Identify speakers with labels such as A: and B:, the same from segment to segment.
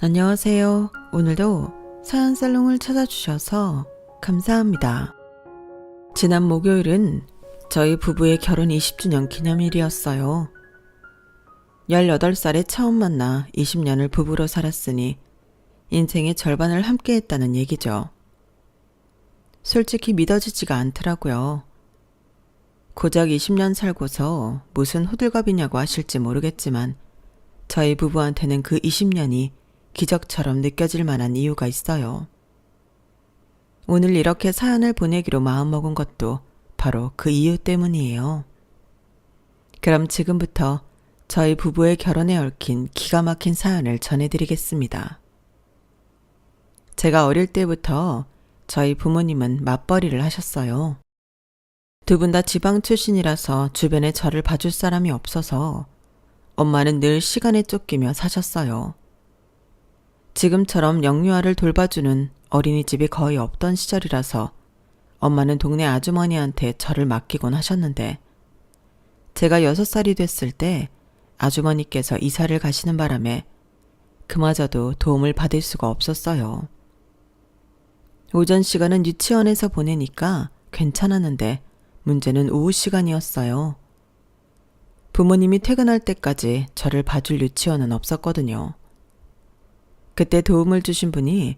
A: 안녕하세요. 오늘도 사연살롱을 찾아주셔서 감사합니다. 지난 목요일은 저희 부부의 결혼 20주년 기념일이었어요. 18살에 처음 만나 20년을 부부로 살았으니 인생의 절반을 함께 했다는 얘기죠. 솔직히 믿어지지가 않더라고요. 고작 20년 살고서 무슨 호들갑이냐고 하실지 모르겠지만 저희 부부한테는 그 20년이 기적처럼 느껴질 만한 이유가 있어요. 오늘 이렇게 사연을 보내기로 마음먹은 것도 바로 그 이유 때문이에요. 그럼 지금부터 저희 부부의 결혼에 얽힌 기가 막힌 사연을 전해드리겠습니다. 제가 어릴 때부터 저희 부모님은 맞벌이를 하셨어요. 두 분 다 지방 출신이라서 주변에 저를 봐줄 사람이 없어서 엄마는 늘 시간에 쫓기며 사셨어요. 지금처럼 영유아를 돌봐주는 어린이집이 거의 없던 시절이라서 엄마는 동네 아주머니한테 저를 맡기곤 하셨는데 제가 6살이 됐을 때 아주머니께서 이사를 가시는 바람에 그마저도 도움을 받을 수가 없었어요. 오전 시간은 유치원에서 보내니까 괜찮았는데 문제는 오후 시간이었어요. 부모님이 퇴근할 때까지 저를 봐줄 유치원은 없었거든요. 그때 도움을 주신 분이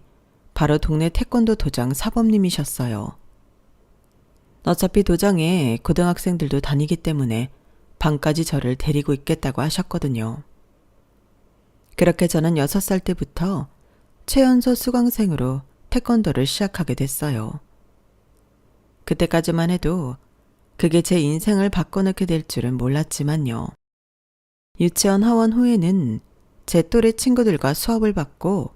A: 바로 동네 태권도 도장 사범님이셨어요. 어차피 도장에 고등학생들도 다니기 때문에 밤까지 저를 데리고 있겠다고 하셨거든요. 그렇게 저는 6살 때부터 최연소 수강생으로 태권도를 시작하게 됐어요. 그때까지만 해도 그게 제 인생을 바꿔놓게 될 줄은 몰랐지만요. 유치원 하원 후에는 제 또래 친구들과 수업을 받고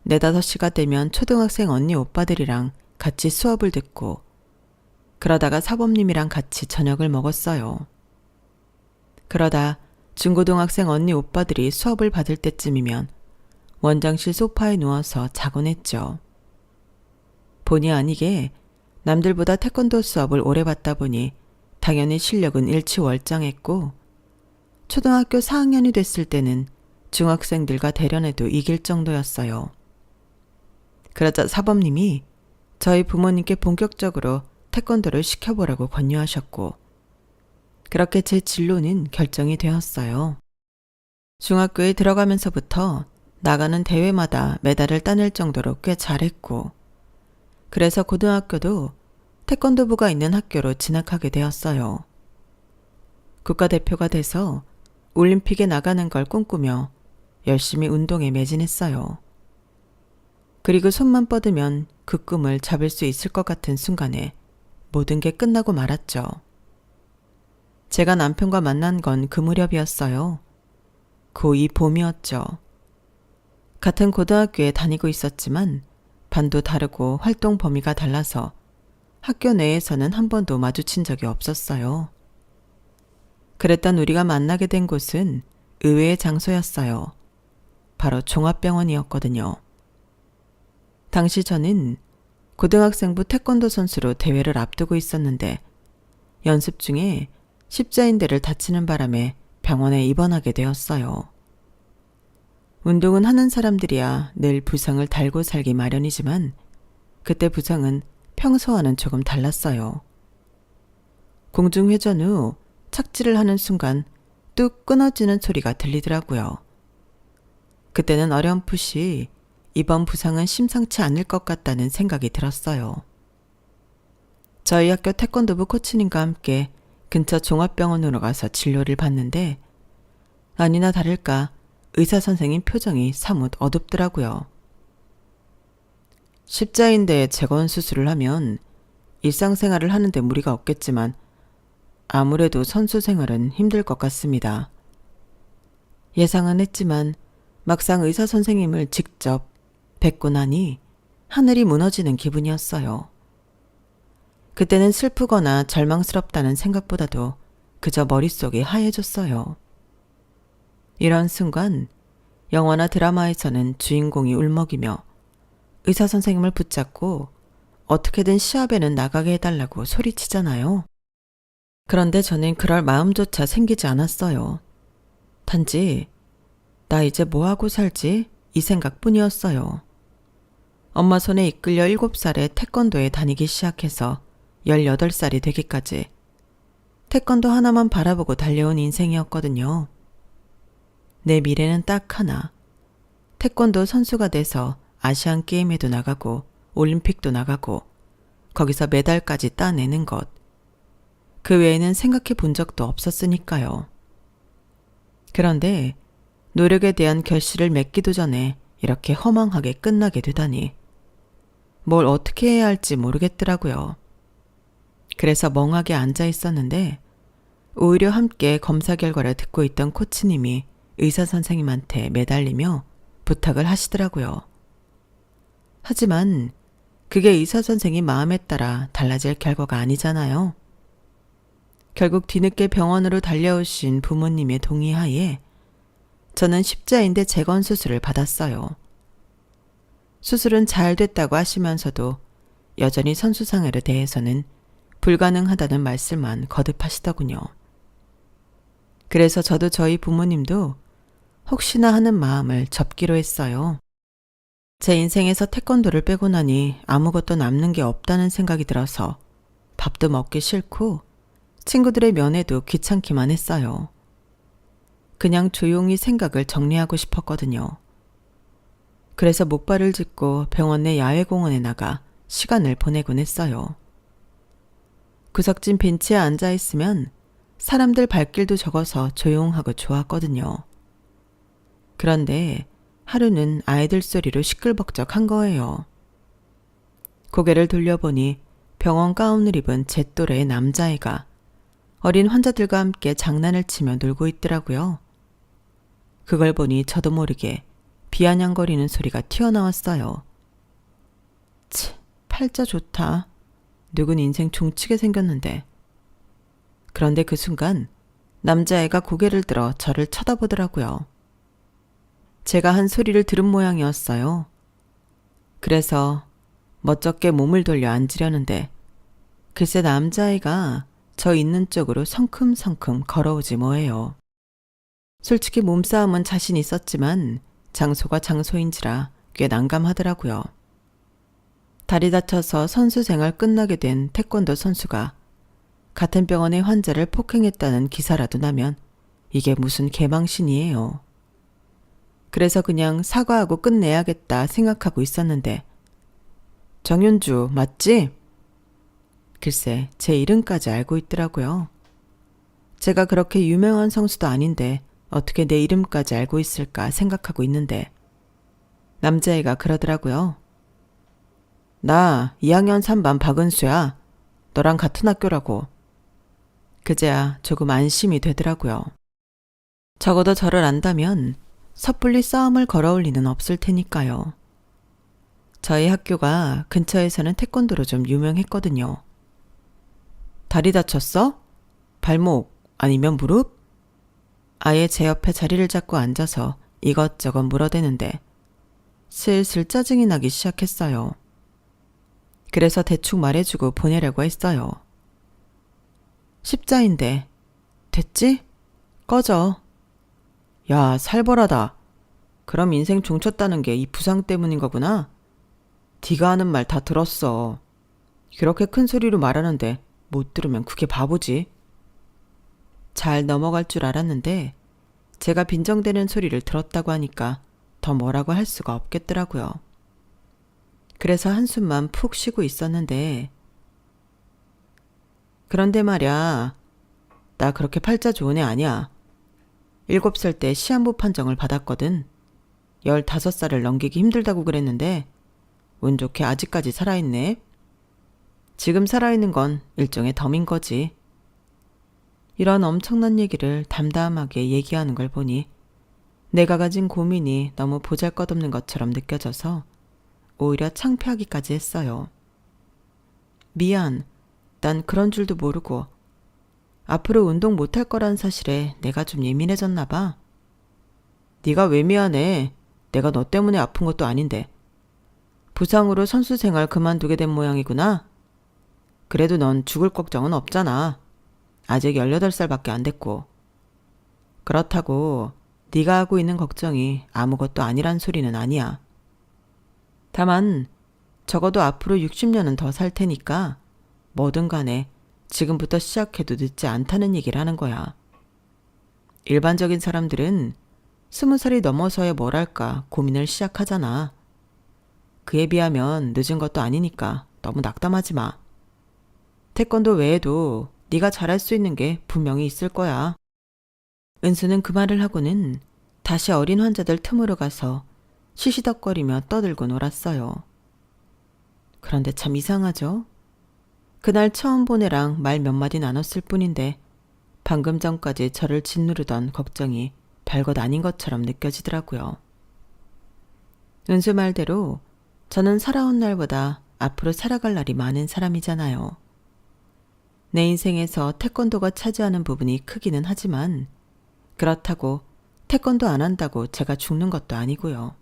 A: 4, 5시가 되면 초등학생 언니 오빠들이랑 같이 수업을 듣고 그러다가 사범님이랑 같이 저녁을 먹었어요. 그러다 중고등학생 언니 오빠들이 수업을 받을 때쯤이면 원장실 소파에 누워서 자곤 했죠. 본의 아니게 남들보다 태권도 수업을 오래 받다 보니 당연히 실력은 일취월장했고 초등학교 4학년이 됐을 때는 중학생들과 대련해도 이길 정도였어요. 그러자 사범님이 저희 부모님께 본격적으로 태권도를 시켜보라고 권유하셨고 그렇게 제 진로는 결정이 되었어요. 중학교에 들어가면서부터 나가는 대회마다 메달을 따낼 정도로 꽤 잘했고 그래서 고등학교도 태권도부가 있는 학교로 진학하게 되었어요. 국가대표가 돼서 올림픽에 나가는 걸 꿈꾸며 열심히 운동에 매진했어요. 그리고 손만 뻗으면 그 꿈을 잡을 수 있을 것 같은 순간에 모든 게 끝나고 말았죠. 제가 남편과 만난 건 그 무렵이었어요. 고2 봄이었죠. 같은 고등학교에 다니고 있었지만 반도 다르고 활동 범위가 달라서 학교 내에서는 한 번도 마주친 적이 없었어요. 그랬던 우리가 만나게 된 곳은 의외의 장소였어요. 바로 종합병원이었거든요. 당시 저는 고등학생부 태권도 선수로 대회를 앞두고 있었는데 연습 중에 십자인대를 다치는 바람에 병원에 입원하게 되었어요. 운동은 하는 사람들이야 늘 부상을 달고 살기 마련이지만 그때 부상은 평소와는 조금 달랐어요. 공중회전 후 착지를 하는 순간 뚝 끊어지는 소리가 들리더라고요. 그때는 어렴풋이 이번 부상은 심상치 않을 것 같다는 생각이 들었어요. 저희 학교 태권도부 코치님과 함께 근처 종합병원으로 가서 진료를 받는데 아니나 다를까 의사 선생님 표정이 사뭇 어둡더라고요. 십자인대 재건 수술을 하면 일상생활을 하는데 무리가 없겠지만 아무래도 선수 생활은 힘들 것 같습니다. 예상은 했지만 막상 의사 선생님을 직접 뵙고 나니 하늘이 무너지는 기분이었어요. 그때는 슬프거나 절망스럽다는 생각보다도 그저 머릿속이 하얘졌어요. 이런 순간 영화나 드라마에서는 주인공이 울먹이며 의사 선생님을 붙잡고 어떻게든 시합에는 나가게 해달라고 소리치잖아요. 그런데 저는 그럴 마음조차 생기지 않았어요. 단지 나 이제 뭐하고 살지? 이 생각뿐이었어요. 엄마 손에 이끌려 7살에 태권도에 다니기 시작해서 18살이 되기까지 태권도 하나만 바라보고 달려온 인생이었거든요. 내 미래는 딱 하나. 태권도 선수가 돼서 아시안 게임에도 나가고 올림픽도 나가고 거기서 메달까지 따내는 것. 그 외에는 생각해 본 적도 없었으니까요. 그런데 노력에 대한 결실을 맺기도 전에 이렇게 허망하게 끝나게 되다니 뭘 어떻게 해야 할지 모르겠더라고요. 그래서 멍하게 앉아 있었는데 오히려 함께 검사 결과를 듣고 있던 코치님이 의사 선생님한테 매달리며 부탁을 하시더라고요. 하지만 그게 의사 선생님 마음에 따라 달라질 결과가 아니잖아요. 결국 뒤늦게 병원으로 달려오신 부모님의 동의하에 저는 십자인대 재건 수술을 받았어요. 수술은 잘 됐다고 하시면서도 여전히 선수 생활에 대해서는 불가능하다는 말씀만 거듭하시더군요. 그래서 저도 저희 부모님도 혹시나 하는 마음을 접기로 했어요. 제 인생에서 태권도를 빼고 나니 아무것도 남는 게 없다는 생각이 들어서 밥도 먹기 싫고 친구들의 면회도 귀찮기만 했어요. 그냥 조용히 생각을 정리하고 싶었거든요. 그래서 목발을 짚고 병원 내 야외공원에 나가 시간을 보내곤 했어요. 구석진 벤치에 앉아 있으면 사람들 발길도 적어서 조용하고 좋았거든요. 그런데 하루는 아이들 소리로 시끌벅적한 거예요. 고개를 돌려보니 병원 가운을 입은 제 또래의 남자애가 어린 환자들과 함께 장난을 치며 놀고 있더라고요. 그걸 보니 저도 모르게 비아냥거리는 소리가 튀어나왔어요. 치, 팔자 좋다. 누군 인생 종치게 생겼는데. 그런데 그 순간 남자애가 고개를 들어 저를 쳐다보더라고요. 제가 한 소리를 들은 모양이었어요. 그래서 멋쩍게 몸을 돌려 앉으려는데 글쎄 남자애가 저 있는 쪽으로 성큼성큼 걸어오지 뭐예요. 솔직히 몸싸움은 자신 있었지만 장소가 장소인지라 꽤 난감하더라고요. 다리 다쳐서 선수 생활 끝나게 된 태권도 선수가 같은 병원의 환자를 폭행했다는 기사라도 나면 이게 무슨 개망신이에요. 그래서 그냥 사과하고 끝내야겠다 생각하고 있었는데 정윤주 맞지? 글쎄 제 이름까지 알고 있더라고요. 제가 그렇게 유명한 선수도 아닌데 어떻게 내 이름까지 알고 있을까 생각하고 있는데 남자애가 그러더라고요. 나 2학년 3반 박은수야. 너랑 같은 학교라고. 그제야 조금 안심이 되더라고요. 적어도 저를 안다면 섣불리 싸움을 걸어올 리는 없을 테니까요. 저희 학교가 근처에서는 태권도로 좀 유명했거든요. 다리 다쳤어? 발목 아니면 무릎? 아예 제 옆에 자리를 잡고 앉아서 이것저것 물어대는데 슬슬 짜증이 나기 시작했어요. 그래서 대충 말해주고 보내려고 했어요. 십자인데 됐지? 꺼져. 야, 살벌하다. 그럼 인생 종쳤다는 게 이 부상 때문인 거구나. 네가 하는 말 다 들었어. 그렇게 큰 소리로 말하는데 못 들으면 그게 바보지. 잘 넘어갈 줄 알았는데 제가 빈정대는 소리를 들었다고 하니까 더 뭐라고 할 수가 없겠더라고요. 그래서 한숨만 푹 쉬고 있었는데 그런데 말야, 나 그렇게 팔자 좋은 애 아니야. 7살 때 시한부 판정을 받았거든. 15살을 넘기기 힘들다고 그랬는데 운 좋게 아직까지 살아있네. 지금 살아있는 건 일종의 덤인 거지. 이런 엄청난 얘기를 담담하게 얘기하는 걸 보니 내가 가진 고민이 너무 보잘것없는 것처럼 느껴져서 오히려 창피하기까지 했어요. 미안. 난 그런 줄도 모르고 앞으로 운동 못할 거란 사실에 내가 좀 예민해졌나 봐. 네가 왜 미안해. 내가 너 때문에 아픈 것도 아닌데. 부상으로 선수 생활 그만두게 된 모양이구나. 그래도 넌 죽을 걱정은 없잖아. 아직 18살밖에 안 됐고. 그렇다고 네가 하고 있는 걱정이 아무것도 아니란 소리는 아니야. 다만 적어도 앞으로 60년은 더 살 테니까 뭐든 간에 지금부터 시작해도 늦지 않다는 얘기를 하는 거야. 일반적인 사람들은 20살이 넘어서야 뭘 할까 고민을 시작하잖아. 그에 비하면 늦은 것도 아니니까 너무 낙담하지 마. 태권도 외에도 네가 잘할 수 있는 게 분명히 있을 거야. 은수는 그 말을 하고는 다시 어린 환자들 틈으로 가서 시시덕거리며 떠들고 놀았어요. 그런데 참 이상하죠? 그날 처음 본 애랑 말 몇 마디 나눴을 뿐인데 방금 전까지 저를 짓누르던 걱정이 별것 아닌 것처럼 느껴지더라고요. 은수 말대로 저는 살아온 날보다 앞으로 살아갈 날이 많은 사람이잖아요. 내 인생에서 태권도가 차지하는 부분이 크기는 하지만 그렇다고 태권도 안 한다고 제가 죽는 것도 아니고요.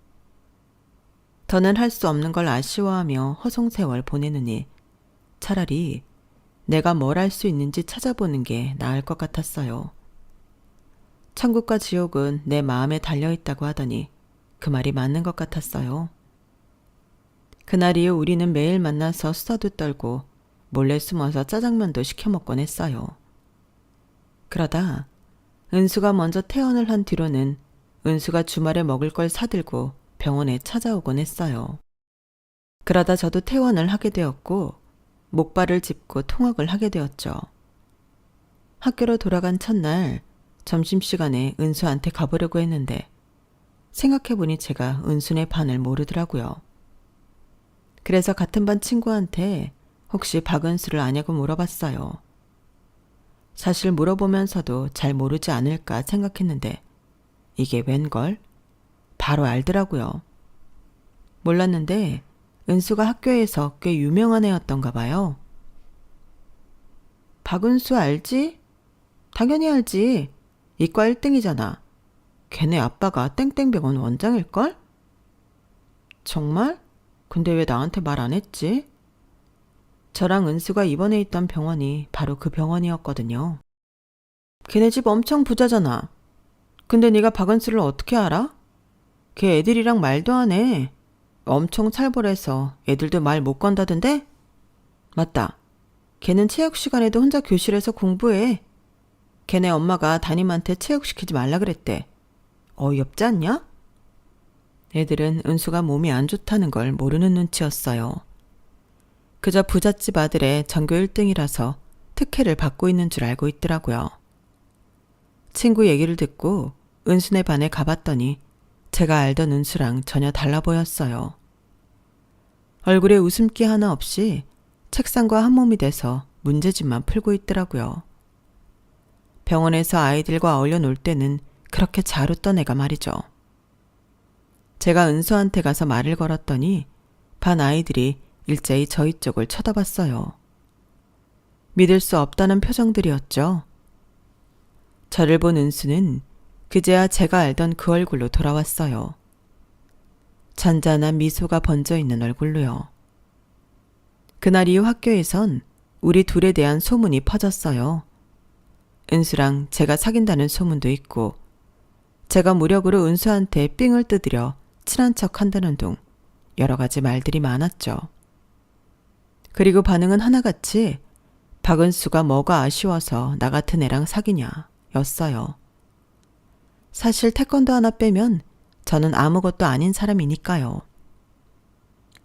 A: 더는 할 수 없는 걸 아쉬워하며 허송세월 보내느니 차라리 내가 뭘 할 수 있는지 찾아보는 게 나을 것 같았어요. 천국과 지옥은 내 마음에 달려있다고 하더니 그 말이 맞는 것 같았어요. 그날 이후 우리는 매일 만나서 수다도 떨고 몰래 숨어서 짜장면도 시켜 먹곤 했어요. 그러다 은수가 먼저 퇴원을 한 뒤로는 은수가 주말에 먹을 걸 사들고 병원에 찾아오곤 했어요. 그러다 저도 퇴원을 하게 되었고 목발을 짚고 통학을 하게 되었죠. 학교로 돌아간 첫날 점심시간에 은수한테 가보려고 했는데 생각해보니 제가 은수네 반을 모르더라고요. 그래서 같은 반 친구한테 혹시 박은수를 아냐고 물어봤어요. 사실 물어보면서도 잘 모르지 않을까 생각했는데 이게 웬걸? 바로 알더라고요. 몰랐는데 은수가 학교에서 꽤 유명한 애였던가 봐요. 박은수 알지? 당연히 알지. 이과 1등이잖아. 걔네 아빠가 땡땡병원 원장일걸? 정말? 근데 왜 나한테 말 안 했지? 저랑 은수가 입원해 있던 병원이 바로 그 병원이었거든요. 걔네 집 엄청 부자잖아. 근데 네가 박은수를 어떻게 알아? 걔 애들이랑 말도 안 해. 엄청 살벌해서 애들도 말 못 건다던데? 맞다. 걔는 체육 시간에도 혼자 교실에서 공부해. 걔네 엄마가 담임한테 체육시키지 말라 그랬대. 어이없지 않냐? 애들은 은수가 몸이 안 좋다는 걸 모르는 눈치였어요. 그저 부잣집 아들의 전교 1등이라서 특혜를 받고 있는 줄 알고 있더라고요. 친구 얘기를 듣고 은수네 반에 가봤더니 제가 알던 은수랑 전혀 달라 보였어요. 얼굴에 웃음기 하나 없이 책상과 한 몸이 돼서 문제집만 풀고 있더라고요. 병원에서 아이들과 어울려 놀 때는 그렇게 잘 웃던 애가 말이죠. 제가 은수한테 가서 말을 걸었더니 반 아이들이 일제히 저희 쪽을 쳐다봤어요. 믿을 수 없다는 표정들이었죠. 저를 본 은수는 그제야 제가 알던 그 얼굴로 돌아왔어요. 잔잔한 미소가 번져있는 얼굴로요. 그날 이후 학교에선 우리 둘에 대한 소문이 퍼졌어요. 은수랑 제가 사귄다는 소문도 있고 제가 무력으로 은수한테 삥을 뜯으려 친한 척 한다는 둥 여러 가지 말들이 많았죠. 그리고 반응은 하나같이 박은수가 뭐가 아쉬워서 나 같은 애랑 사귀냐 였어요. 사실 태권도 하나 빼면 저는 아무것도 아닌 사람이니까요.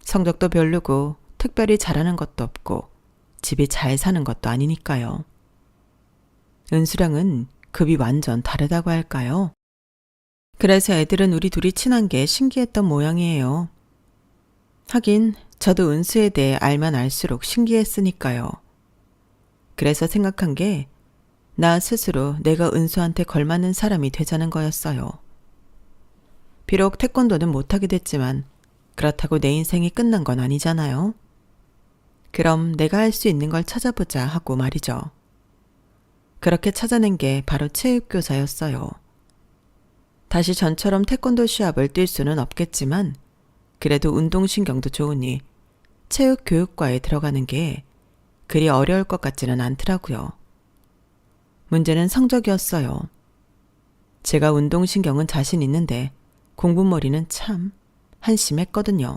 A: 성적도 별로고 특별히 잘하는 것도 없고 집이 잘 사는 것도 아니니까요. 은수랑은 급이 완전 다르다고 할까요? 그래서 애들은 우리 둘이 친한 게 신기했던 모양이에요. 하긴 저도 은수에 대해 알면 알수록 신기했으니까요. 그래서 생각한 게 나 스스로 내가 은수한테 걸맞는 사람이 되자는 거였어요. 비록 태권도는 못하게 됐지만 그렇다고 내 인생이 끝난 건 아니잖아요. 그럼 내가 할 수 있는 걸 찾아보자 하고 말이죠. 그렇게 찾아낸 게 바로 체육교사였어요. 다시 전처럼 태권도 시합을 뛸 수는 없겠지만 그래도 운동신경도 좋으니 체육교육과에 들어가는 게 그리 어려울 것 같지는 않더라고요. 문제는 성적이었어요. 제가 운동신경은 자신 있는데 공부머리는 참 한심했거든요.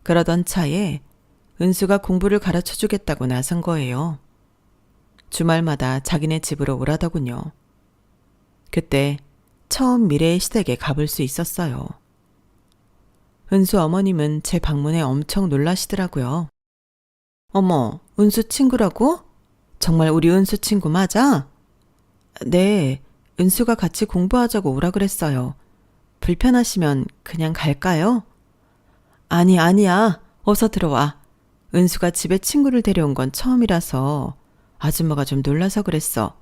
A: 그러던 차에 은수가 공부를 가르쳐 주겠다고 나선 거예요. 주말마다 자기네 집으로 오라더군요. 그때 처음 미래의 시댁에 가볼 수 있었어요. 은수 어머님은 제 방문에 엄청 놀라시더라고요. 어머, 은수 친구라고? 정말 우리 은수 친구 맞아? 네, 은수가 같이 공부하자고 오라 그랬어요. 불편하시면 그냥 갈까요? 아니야. 어서 들어와. 은수가 집에 친구를 데려온 건 처음이라서 아줌마가 좀 놀라서 그랬어.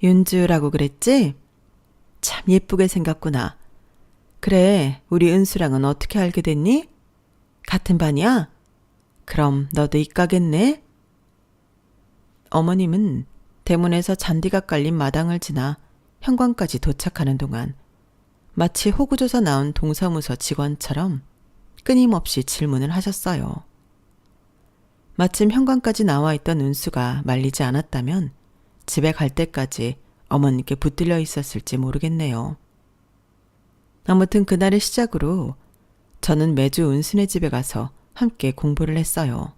A: 윤주라고 그랬지? 참 예쁘게 생겼구나. 그래, 우리 은수랑은 어떻게 알게 됐니? 같은 반이야? 그럼 너도 이과겠네? 어머님은 대문에서 잔디가 깔린 마당을 지나 현관까지 도착하는 동안 마치 호구조사 나온 동사무소 직원처럼 끊임없이 질문을 하셨어요. 마침 현관까지 나와 있던 은수가 말리지 않았다면 집에 갈 때까지 어머니께 붙들려 있었을지 모르겠네요. 아무튼 그날을 시작으로 저는 매주 은수네 집에 가서 함께 공부를 했어요.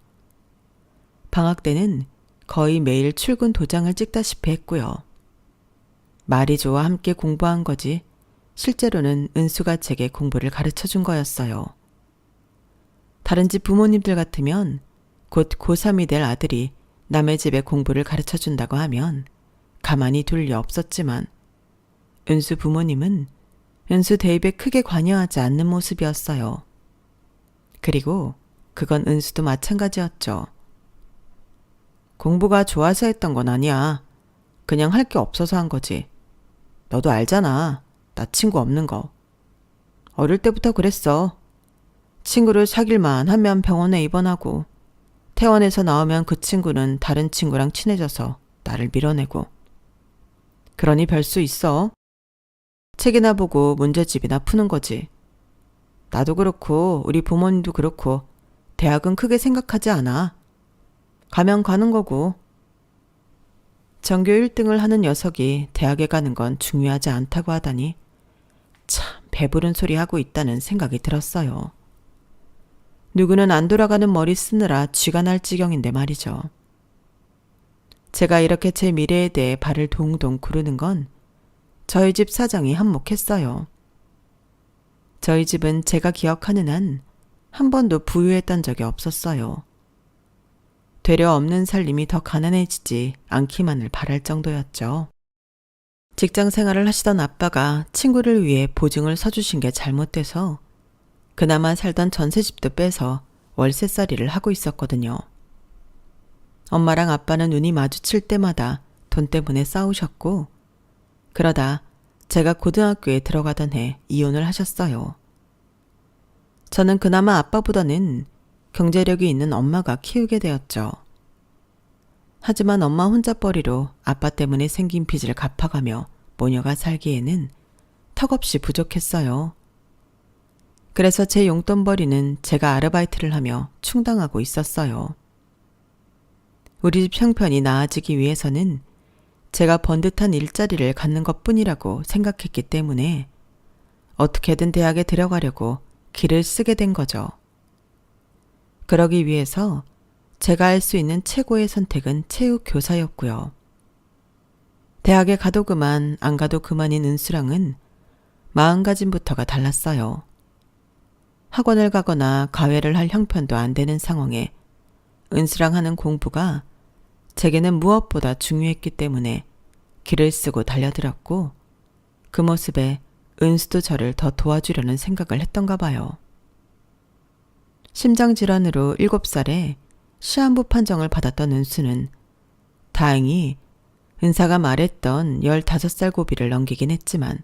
A: 방학 때는 거의 매일 출근 도장을 찍다시피 했고요. 말이 좋아 함께 공부한 거지 실제로는 은수가 제게 공부를 가르쳐 준 거였어요. 다른 집 부모님들 같으면 곧 고3이 될 아들이 남의 집에 공부를 가르쳐 준다고 하면 가만히 둘 리 없었지만 은수 부모님은 은수 대입에 크게 관여하지 않는 모습이었어요. 그리고 그건 은수도 마찬가지였죠. 공부가 좋아서 했던 건 아니야. 그냥 할 게 없어서 한 거지. 너도 알잖아. 나 친구 없는 거. 어릴 때부터 그랬어. 친구를 사귈만 하면 병원에 입원하고 퇴원해서 나오면 그 친구는 다른 친구랑 친해져서 나를 밀어내고. 그러니 별 수 있어. 책이나 보고 문제집이나 푸는 거지. 나도 그렇고 우리 부모님도 그렇고 대학은 크게 생각하지 않아. 가면 가는 거고. 전교 1등을 하는 녀석이 대학에 가는 건 중요하지 않다고 하다니 참 배부른 소리 하고 있다는 생각이 들었어요. 누구는 안 돌아가는 머리 쓰느라 쥐가 날 지경인데 말이죠. 제가 이렇게 제 미래에 대해 발을 동동 구르는 건 저희 집 사정이 한몫했어요. 저희 집은 제가 기억하는 한 한 번도 부유했던 적이 없었어요. 되려 없는 살림이 더 가난해지지 않기만을 바랄 정도였죠. 직장 생활을 하시던 아빠가 친구를 위해 보증을 서주신 게 잘못돼서 그나마 살던 전셋집도 빼서 월세살이를 하고 있었거든요. 엄마랑 아빠는 눈이 마주칠 때마다 돈 때문에 싸우셨고 그러다 제가 고등학교에 들어가던 해 이혼을 하셨어요. 저는 그나마 아빠보다는 경제력이 있는 엄마가 키우게 되었죠. 하지만 엄마 혼자벌이로 아빠 때문에 생긴 빚을 갚아가며 모녀가 살기에는 턱없이 부족했어요. 그래서 제 용돈벌이는 제가 아르바이트를 하며 충당하고 있었어요. 우리 집 형편이 나아지기 위해서는 제가 번듯한 일자리를 갖는 것뿐이라고 생각했기 때문에 어떻게든 대학에 들어가려고 길을 쓰게 된 거죠. 그러기 위해서 제가 할 수 있는 최고의 선택은 체육교사였고요. 대학에 가도 그만 안 가도 그만인 은수랑은 마음가짐부터가 달랐어요. 학원을 가거나 과외를 할 형편도 안 되는 상황에 은수랑 하는 공부가 제게는 무엇보다 중요했기 때문에 길을 쓰고 달려들었고 그 모습에 은수도 저를 더 도와주려는 생각을 했던가 봐요. 심장질환으로 7살에 시한부 판정을 받았던 은수는 다행히 은사가 말했던 15살 고비를 넘기긴 했지만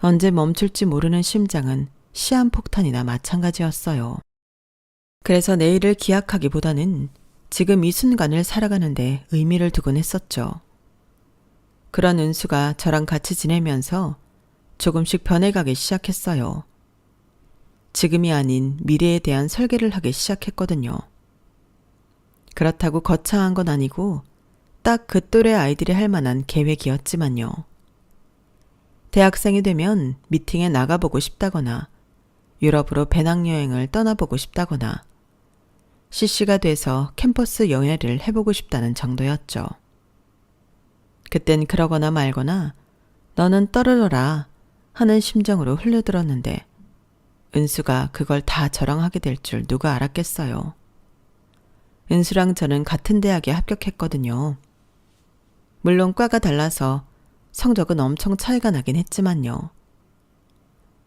A: 언제 멈출지 모르는 심장은 시한폭탄이나 마찬가지였어요. 그래서 내일을 기약하기보다는 지금 이 순간을 살아가는데 의미를 두곤 했었죠. 그런 은수가 저랑 같이 지내면서 조금씩 변해가기 시작했어요. 지금이 아닌 미래에 대한 설계를 하기 시작했거든요. 그렇다고 거창한 건 아니고 딱 그 또래 아이들이 할 만한 계획이었지만요. 대학생이 되면 미팅에 나가보고 싶다거나 유럽으로 배낭여행을 떠나보고 싶다거나 CC가 돼서 캠퍼스 연애를 해보고 싶다는 정도였죠. 그땐 그러거나 말거나 너는 떨어져라 하는 심정으로 흘려들었는데 은수가 그걸 다 저랑 하게 될 줄 누가 알았겠어요. 은수랑 저는 같은 대학에 합격했거든요. 물론 과가 달라서 성적은 엄청 차이가 나긴 했지만요.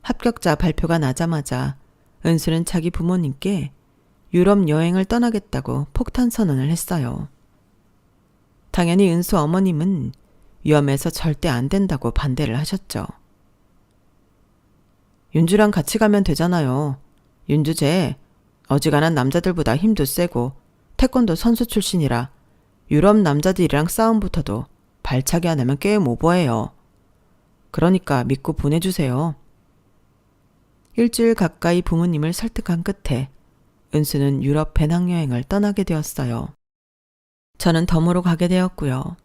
A: 합격자 발표가 나자마자 은수는 자기 부모님께 유럽 여행을 떠나겠다고 폭탄 선언을 했어요. 당연히 은수 어머님은 위험해서 절대 안 된다고 반대를 하셨죠. 윤주랑 같이 가면 되잖아요. 윤주 쟤 어지간한 남자들보다 힘도 세고 태권도 선수 출신이라 유럽 남자들이랑 싸움부터도 발차기 안 하면 게임 오버예요. 그러니까 믿고 보내주세요. 일주일 가까이 부모님을 설득한 끝에 은수는 유럽 배낭여행을 떠나게 되었어요. 저는 덤으로 가게 되었고요.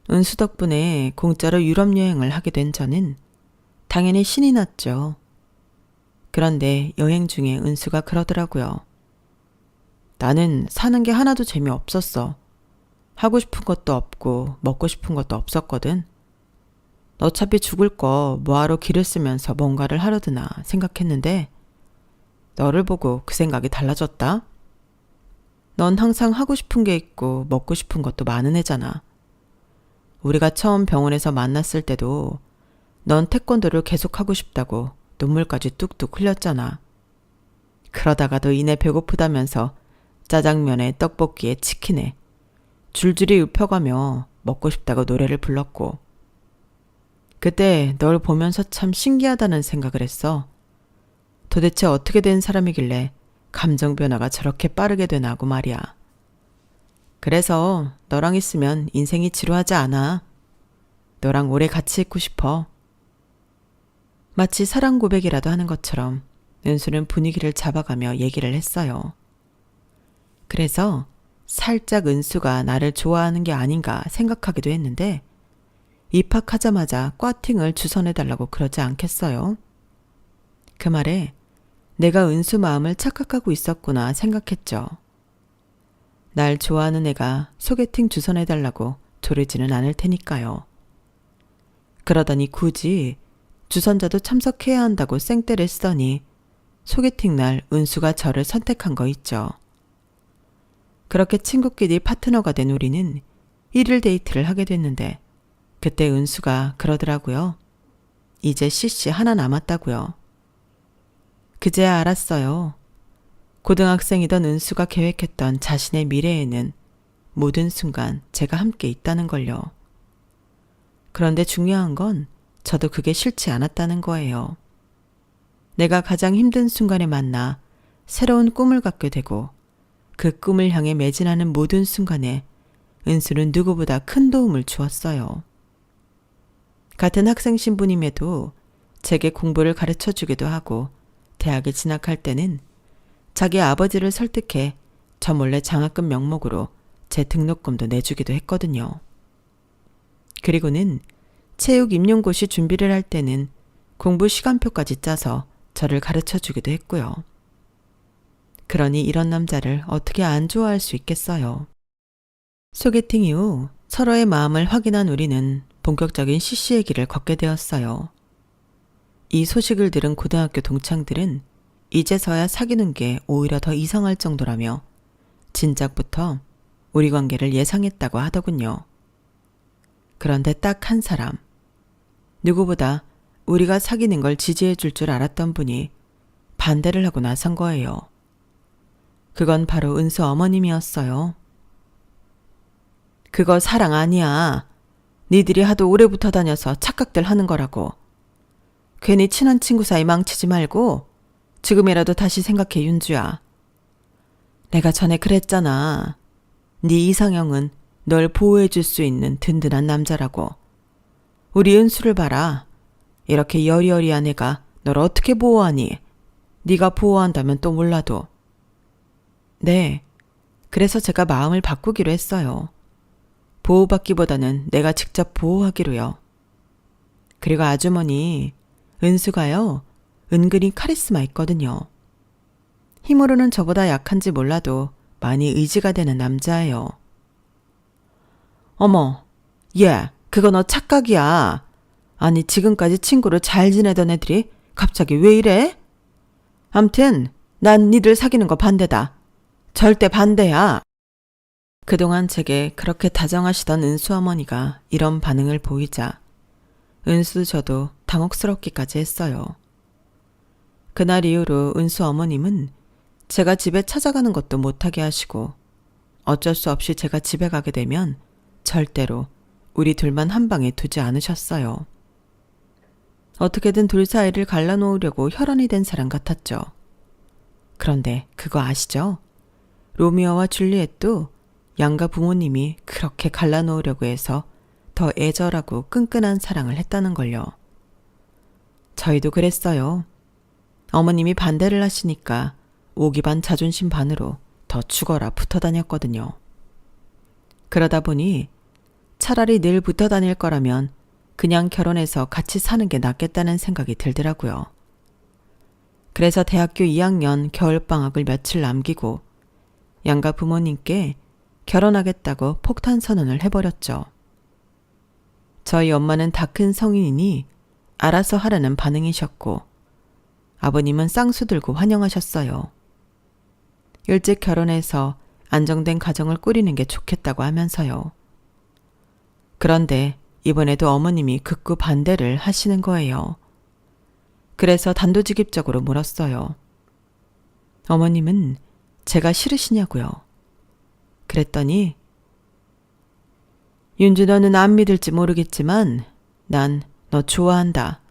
A: 은수 덕분에 공짜로 유럽 여행을 하게 된 저는 당연히 신이 났죠. 그런데 여행 중에 은수가 그러더라고요. 나는 사는 게 하나도 재미없었어. 하고 싶은 것도 없고 먹고 싶은 것도 없었거든. 어차피 죽을 거 뭐하러 기를 쓰면서 뭔가를 하려드나 생각했는데 너를 보고 그 생각이 달라졌다. 넌 항상 하고 싶은 게 있고 먹고 싶은 것도 많은 애잖아. 우리가 처음 병원에서 만났을 때도 넌 태권도를 계속하고 싶다고 눈물까지 뚝뚝 흘렸잖아. 그러다가도 이내 배고프다면서 짜장면에 떡볶이에 치킨에 줄줄이 읊혀가며 먹고 싶다고 노래를 불렀고 그때 널 보면서 참 신기하다는 생각을 했어. 도대체 어떻게 된 사람이길래 감정 변화가 저렇게 빠르게 되나 하고 말이야. 그래서 너랑 있으면 인생이 지루하지 않아. 너랑 오래 같이 있고 싶어. 마치 사랑 고백이라도 하는 것처럼 은수는 분위기를 잡아가며 얘기를 했어요. 그래서 살짝 은수가 나를 좋아하는 게 아닌가 생각하기도 했는데 입학하자마자 꽈팅을 주선해달라고 그러지 않겠어요? 그 말에 내가 은수 마음을 착각하고 있었구나 생각했죠. 날 좋아하는 애가 소개팅 주선해달라고 조르지는 않을 테니까요. 그러더니 굳이 주선자도 참석해야 한다고 쌩떼를 쓰더니 소개팅 날 은수가 저를 선택한 거 있죠. 그렇게 친구끼리 파트너가 된 우리는 1일 데이트를 하게 됐는데 그때 은수가 그러더라고요. 이제 CC 하나 남았다고요. 그제야 알았어요. 고등학생이던 은수가 계획했던 자신의 미래에는 모든 순간 제가 함께 있다는 걸요. 그런데 중요한 건 저도 그게 싫지 않았다는 거예요. 내가 가장 힘든 순간에 만나 새로운 꿈을 갖게 되고 그 꿈을 향해 매진하는 모든 순간에 은수는 누구보다 큰 도움을 주었어요. 같은 학생 신분임에도 제게 공부를 가르쳐 주기도 하고 대학에 진학할 때는 자기 아버지를 설득해 저 몰래 장학금 명목으로 제 등록금도 내주기도 했거든요. 그리고는 체육 임용고시 준비를 할 때는 공부 시간표까지 짜서 저를 가르쳐 주기도 했고요. 그러니 이런 남자를 어떻게 안 좋아할 수 있겠어요. 소개팅 이후 서로의 마음을 확인한 우리는 본격적인 CC의 길을 걷게 되었어요. 이 소식을 들은 고등학교 동창들은 이제서야 사귀는 게 오히려 더 이상할 정도라며 진작부터 우리 관계를 예상했다고 하더군요. 그런데 딱 한 사람, 누구보다 우리가 사귀는 걸 지지해 줄 줄 알았던 분이 반대를 하고 나선 거예요. 그건 바로 은수 어머님이었어요. 그거 사랑 아니야. 니들이 하도 오래 붙어 다녀서 착각들 하는 거라고. 괜히 친한 친구 사이 망치지 말고 지금이라도 다시 생각해 윤주야. 내가 전에 그랬잖아. 네 이상형은 널 보호해 줄 수 있는 든든한 남자라고. 우리 은수를 봐라. 이렇게 여리여리한 애가 널 어떻게 보호하니? 네가 보호한다면 또 몰라도. 네, 그래서 제가 마음을 바꾸기로 했어요. 보호받기보다는 내가 직접 보호하기로요. 그리고 아주머니, 은수가요, 은근히 카리스마 있거든요. 힘으로는 저보다 약한지 몰라도 많이 의지가 되는 남자예요. 어머, 얘, 그거 너 착각이야. 아니, 지금까지 친구로 잘 지내던 애들이 갑자기 왜 이래? 암튼 난 니들 사귀는 거 반대다. 절대 반대야. 그동안 제게 그렇게 다정하시던 은수 어머니가 이런 반응을 보이자 은수도 저도 당혹스럽기까지 했어요. 그날 이후로 은수 어머님은 제가 집에 찾아가는 것도 못하게 하시고 어쩔 수 없이 제가 집에 가게 되면 절대로 우리 둘만 한 방에 두지 않으셨어요. 어떻게든 둘 사이를 갈라놓으려고 혈안이 된 사람 같았죠. 그런데 그거 아시죠? 로미오와 줄리엣도 양가 부모님이 그렇게 갈라놓으려고 해서 더 애절하고 끈끈한 사랑을 했다는 걸요. 저희도 그랬어요. 어머님이 반대를 하시니까 오기 반 자존심 반으로 더 죽어라 붙어 다녔거든요. 그러다 보니 차라리 늘 붙어 다닐 거라면 그냥 결혼해서 같이 사는 게 낫겠다는 생각이 들더라고요. 그래서 대학교 2학년 겨울방학을 며칠 남기고 양가 부모님께 결혼하겠다고 폭탄 선언을 해버렸죠. 저희 엄마는 다 큰 성인이니 알아서 하라는 반응이셨고 아버님은 쌍수 들고 환영하셨어요. 일찍 결혼해서 안정된 가정을 꾸리는 게 좋겠다고 하면서요. 그런데 이번에도 어머님이 극구 반대를 하시는 거예요. 그래서 단도직입적으로 물었어요. 어머님은 제가 싫으시냐고요. 그랬더니 윤주 너는 안 믿을지 모르겠지만 난 너 좋아한다.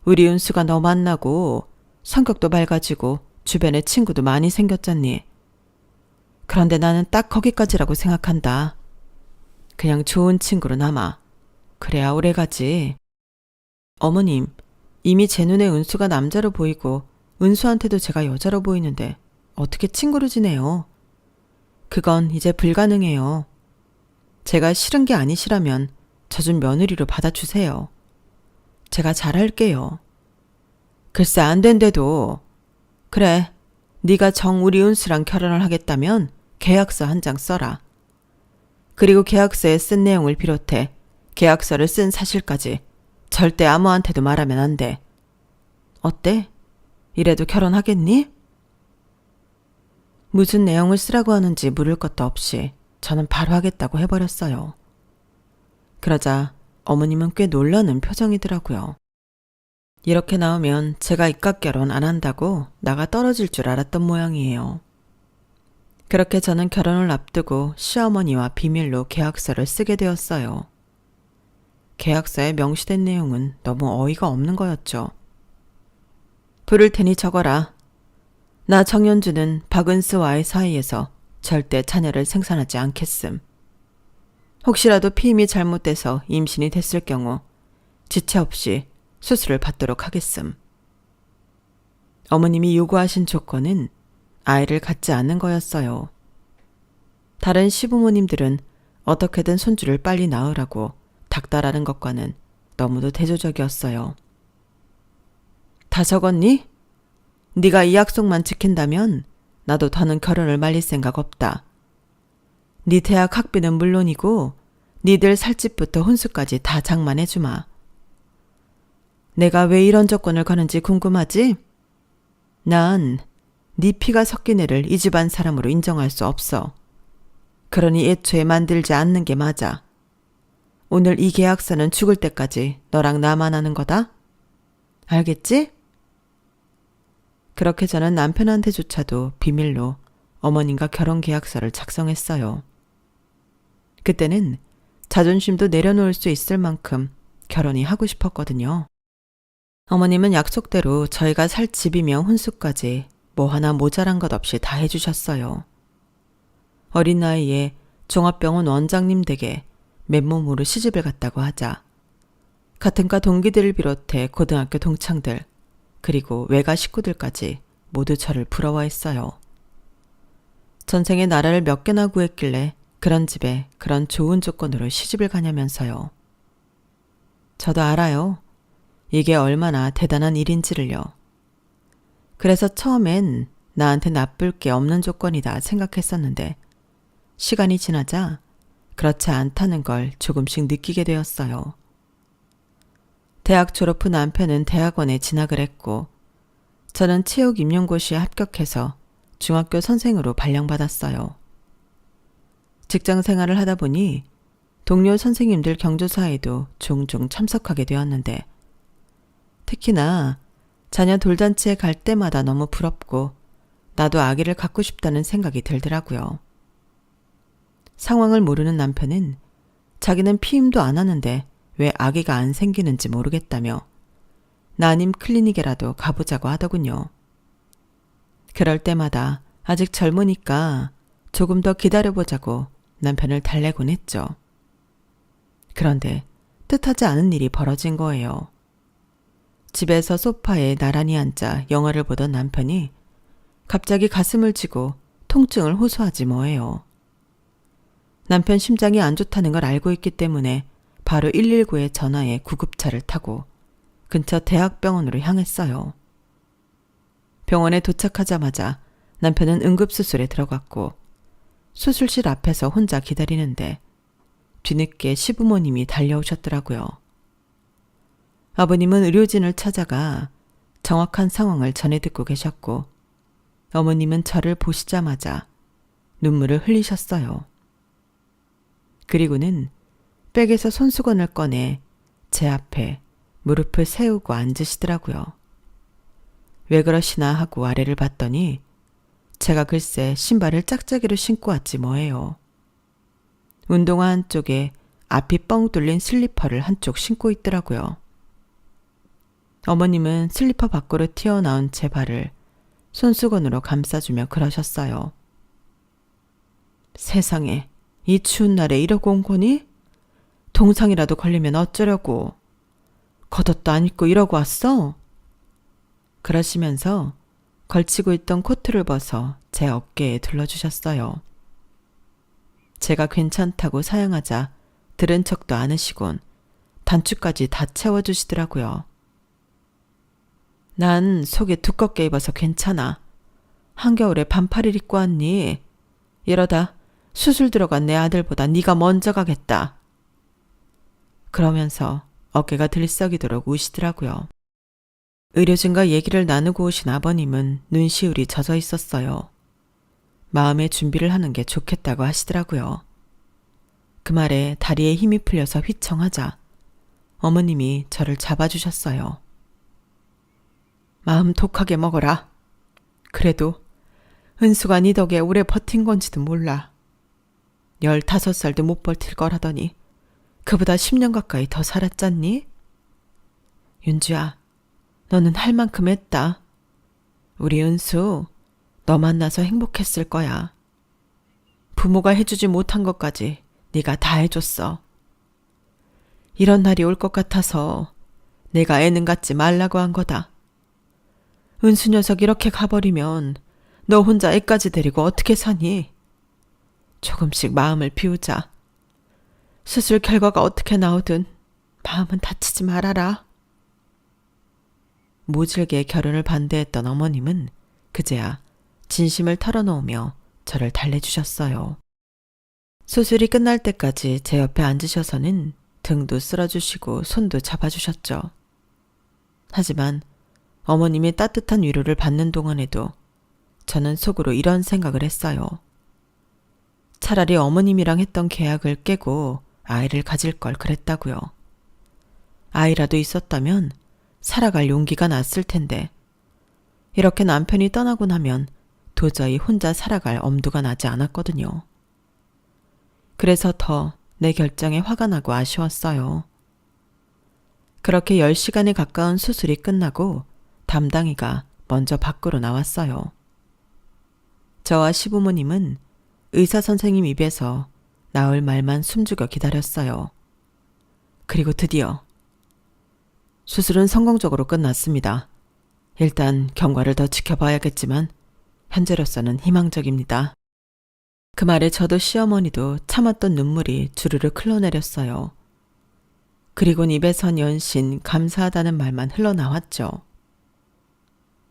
A: 우리 은수가 너 만나고 성격도 밝아지고 주변에 친구도 많이 생겼잖니. 그런데 나는 딱 거기까지라고 생각한다. 그냥 좋은 친구로 남아. 그래야 오래가지. 어머님, 이미 제 눈에 은수가 남자로 보이고 은수한테도 제가 여자로 보이는데 어떻게 친구로 지내요? 그건 이제 불가능해요. 제가 싫은 게 아니시라면 저 좀 며느리로 받아주세요. 제가 잘할게요. 글쎄 안 된대도. 그래, 네가 정 우리 은수랑 결혼을 하겠다면 계약서 한 장 써라. 그리고 계약서에 쓴 내용을 비롯해 계약서를 쓴 사실까지 절대 아무한테도 말하면 안 돼. 어때? 이래도 결혼하겠니? 무슨 내용을 쓰라고 하는지 물을 것도 없이 저는 바로 하겠다고 해버렸어요. 그러자 어머님은 꽤 놀라는 표정이더라고요. 이렇게 나오면 제가 입각 결혼 안 한다고 나가 떨어질 줄 알았던 모양이에요. 그렇게 저는 결혼을 앞두고 시어머니와 비밀로 계약서를 쓰게 되었어요. 계약서에 명시된 내용은 너무 어이가 없는 거였죠. 부를 테니 적어라. 나 정연주는 박은수와의 사이에서 절대 자녀를 생산하지 않겠음. 혹시라도 피임이 잘못돼서 임신이 됐을 경우 지체 없이 수술을 받도록 하겠음. 어머님이 요구하신 조건은 아이를 갖지 않는 거였어요. 다른 시부모님들은 어떻게든 손주를 빨리 낳으라고 닥달하는 것과는 너무도 대조적이었어요. 다 적었니? 네가 이 약속만 지킨다면 나도 더는 결혼을 말릴 생각 없다. 네 대학 학비는 물론이고 니들 살 집부터 혼수까지 다 장만해주마. 내가 왜 이런 조건을 거는지 궁금하지? 난 네 피가 섞인 애를 이 집안 사람으로 인정할 수 없어. 그러니 애초에 만들지 않는 게 맞아. 오늘 이 계약서는 죽을 때까지 너랑 나만 하는 거다. 알겠지? 그렇게 저는 남편한테조차도 비밀로 어머님과 결혼 계약서를 작성했어요. 그때는 자존심도 내려놓을 수 있을 만큼 결혼이 하고 싶었거든요. 어머님은 약속대로 저희가 살 집이며 혼수까지 뭐 하나 모자란 것 없이 다 해주셨어요. 어린 나이에 종합병원 원장님 댁에 맨몸으로 시집을 갔다고 하자 같은 과 동기들을 비롯해 고등학교 동창들 그리고 외가 식구들까지 모두 저를 부러워했어요. 전생에 나라를 몇 개나 구했길래 그런 집에 그런 좋은 조건으로 시집을 가냐면서요. 저도 알아요. 이게 얼마나 대단한 일인지를요. 그래서 처음엔 나한테 나쁠 게 없는 조건이다 생각했었는데 시간이 지나자 그렇지 않다는 걸 조금씩 느끼게 되었어요. 대학 졸업 후 남편은 대학원에 진학을 했고 저는 체육 임용고시에 합격해서 중학교 선생으로 발령받았어요. 직장 생활을 하다 보니 동료 선생님들 경조사에도 종종 참석하게 되었는데 특히나 자녀 돌잔치에 갈 때마다 너무 부럽고 나도 아기를 갖고 싶다는 생각이 들더라고요. 상황을 모르는 남편은 자기는 피임도 안 하는데 왜 아기가 안 생기는지 모르겠다며 난임 클리닉에라도 가보자고 하더군요. 그럴 때마다 아직 젊으니까 조금 더 기다려보자고 남편을 달래곤 했죠. 그런데 뜻하지 않은 일이 벌어진 거예요. 집에서 소파에 나란히 앉아 영화를 보던 남편이 갑자기 가슴을 쥐고 통증을 호소하지 뭐예요. 남편 심장이 안 좋다는 걸 알고 있기 때문에 바로 119에 전화해 구급차를 타고 근처 대학병원으로 향했어요. 병원에 도착하자마자 남편은 응급수술에 들어갔고 수술실 앞에서 혼자 기다리는데 뒤늦게 시부모님이 달려오셨더라고요. 아버님은 의료진을 찾아가 정확한 상황을 전해 듣고 계셨고 어머님은 저를 보시자마자 눈물을 흘리셨어요. 그리고는 백에서 손수건을 꺼내 제 앞에 무릎을 세우고 앉으시더라고요. 왜 그러시나 하고 아래를 봤더니 제가 글쎄 신발을 짝짝이로 신고 왔지 뭐예요. 운동화 한쪽에 앞이 뻥 뚫린 슬리퍼를 한쪽 신고 있더라고요. 어머님은 슬리퍼 밖으로 튀어나온 제 발을 손수건으로 감싸주며 그러셨어요. 세상에 이 추운 날에 이러고 온 거니? 동상이라도 걸리면 어쩌려고. 겉옷도 안 입고 이러고 왔어? 그러시면서 걸치고 있던 코트를 벗어 제 어깨에 둘러주셨어요. 제가 괜찮다고 사양하자 들은 척도 않으시곤 단추까지 다 채워주시더라고요. 난 속에 두껍게 입어서 괜찮아. 한겨울에 반팔을 입고 왔니? 이러다 수술 들어간 내 아들보다 네가 먼저 가겠다. 그러면서 어깨가 들썩이도록 우시더라고요. 의료진과 얘기를 나누고 오신 아버님은 눈시울이 젖어 있었어요. 마음의 준비를 하는 게 좋겠다고 하시더라고요. 그 말에 다리에 힘이 풀려서 휘청하자 어머님이 저를 잡아주셨어요. 마음 독하게 먹어라. 그래도 은수가 네 덕에 오래 버틴 건지도 몰라. 15살도 못 버틸 거라더니 그보다 10년 가까이 더 살았잖니? 윤주야, 너는 할 만큼 했다. 우리 은수, 너 만나서 행복했을 거야. 부모가 해주지 못한 것까지 네가 다 해줬어. 이런 날이 올 것 같아서 내가 애는 갖지 말라고 한 거다. 은수 녀석 이렇게 가버리면 너 혼자 애까지 데리고 어떻게 사니? 조금씩 마음을 비우자. 수술 결과가 어떻게 나오든 마음은 다치지 말아라. 모질게 결혼을 반대했던 어머님은 그제야 진심을 털어놓으며 저를 달래주셨어요. 수술이 끝날 때까지 제 옆에 앉으셔서는 등도 쓸어주시고 손도 잡아주셨죠. 하지만 어머님이 따뜻한 위로를 받는 동안에도 저는 속으로 이런 생각을 했어요. 차라리 어머님이랑 했던 계약을 깨고 아이를 가질 걸 그랬다고요. 아이라도 있었다면 살아갈 용기가 났을 텐데 이렇게 남편이 떠나고 나면 도저히 혼자 살아갈 엄두가 나지 않았거든요. 그래서 더 내 결정에 화가 나고 아쉬웠어요. 그렇게 10시간에 가까운 수술이 끝나고 담당이가 먼저 밖으로 나왔어요. 저와 시부모님은 의사 선생님 입에서 나올 말만 숨죽여 기다렸어요. 그리고 드디어 수술은 성공적으로 끝났습니다. 일단 경과를 더 지켜봐야겠지만 현재로서는 희망적입니다. 그 말에 저도 시어머니도 참았던 눈물이 주르륵 흘러내렸어요. 그리곤 입에선 연신 감사하다는 말만 흘러나왔죠.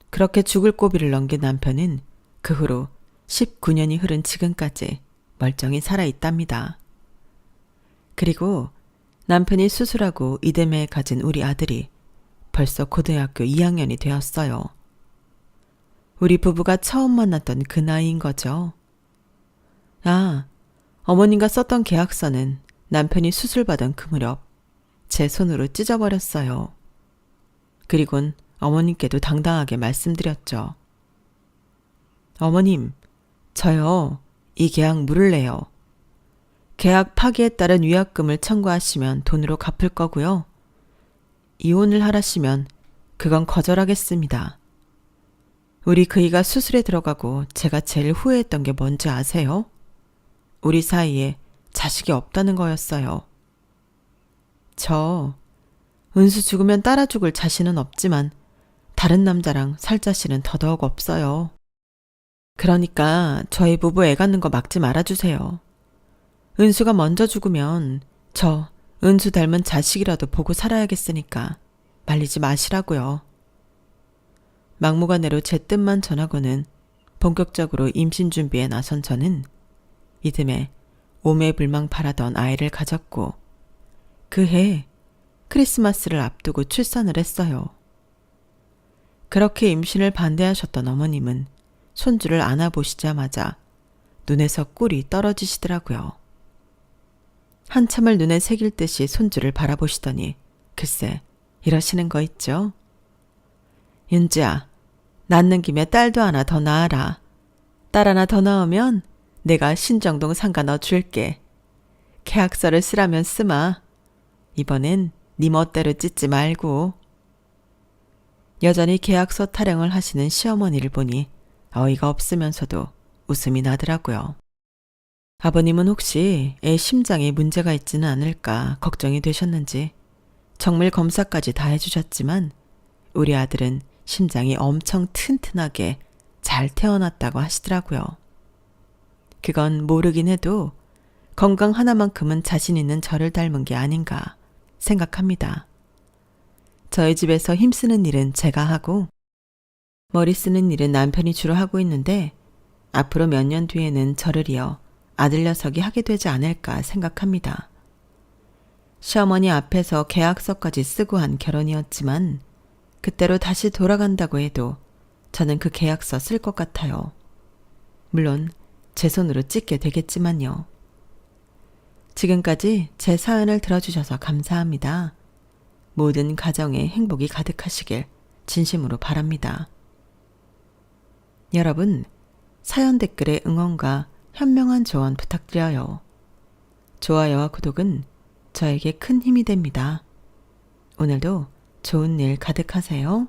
A: 그렇게 죽을 고비를 넘긴 남편은 그 후로 19년이 흐른 지금까지 멀쩡히 살아있답니다. 그리고 남편이 수술하고 이듬해 가진 우리 아들이 벌써 고등학교 2학년이 되었어요. 우리 부부가 처음 만났던 그 나이인 거죠. 아, 어머님과 썼던 계약서는 남편이 수술받은 그 무렵 제 손으로 찢어버렸어요. 그리곤 어머님께도 당당하게 말씀드렸죠. 어머님, 저요, 이 계약 물을래요. 계약 파기에 따른 위약금을 청구하시면 돈으로 갚을 거고요. 이혼을 하라시면 그건 거절하겠습니다. 우리 그이가 수술에 들어가고 제가 제일 후회했던 게 뭔지 아세요? 우리 사이에 자식이 없다는 거였어요. 저 은수 죽으면 따라 죽을 자신은 없지만 다른 남자랑 살 자신은 더더욱 없어요. 그러니까 저희 부부 애 갖는 거 막지 말아주세요. 은수가 먼저 죽으면 저 은수 닮은 자식이라도 보고 살아야겠으니까 말리지 마시라고요. 막무가내로 제 뜻만 전하고는 본격적으로 임신 준비에 나선 저는 이듬해 오매불망 바라던 아이를 가졌고 그해 크리스마스를 앞두고 출산을 했어요. 그렇게 임신을 반대하셨던 어머님은 손주를 안아보시자마자 눈에서 꿀이 떨어지시더라고요. 한참을 눈에 새길 듯이 손주를 바라보시더니 글쎄 이러시는 거 있죠. 윤주야, 낳는 김에 딸도 하나 더 낳아라. 딸 하나 더 낳으면 내가 신정동 상가 넣어줄게. 계약서를 쓰라면 쓰마. 이번엔 네 멋대로 찢지 말고. 여전히 계약서 타령을 하시는 시어머니를 보니 어이가 없으면서도 웃음이 나더라고요. 아버님은 혹시 애 심장에 문제가 있지는 않을까 걱정이 되셨는지 정밀 검사까지 다 해주셨지만 우리 아들은 심장이 엄청 튼튼하게 잘 태어났다고 하시더라고요. 그건 모르긴 해도 건강 하나만큼은 자신 있는 저를 닮은 게 아닌가 생각합니다. 저희 집에서 힘쓰는 일은 제가 하고 머리 쓰는 일은 남편이 주로 하고 있는데 앞으로 몇 년 뒤에는 저를 이어 아들 녀석이 하게 되지 않을까 생각합니다. 시어머니 앞에서 계약서까지 쓰고 한 결혼이었지만 그때로 다시 돌아간다고 해도 저는 그 계약서 쓸 것 같아요. 물론 제 손으로 찍게 되겠지만요. 지금까지 제 사연을 들어주셔서 감사합니다. 모든 가정에 행복이 가득하시길 진심으로 바랍니다. 여러분, 사연 댓글에 응원과 현명한 조언 부탁드려요. 좋아요와 구독은 저에게 큰 힘이 됩니다. 오늘도 좋은 일 가득하세요.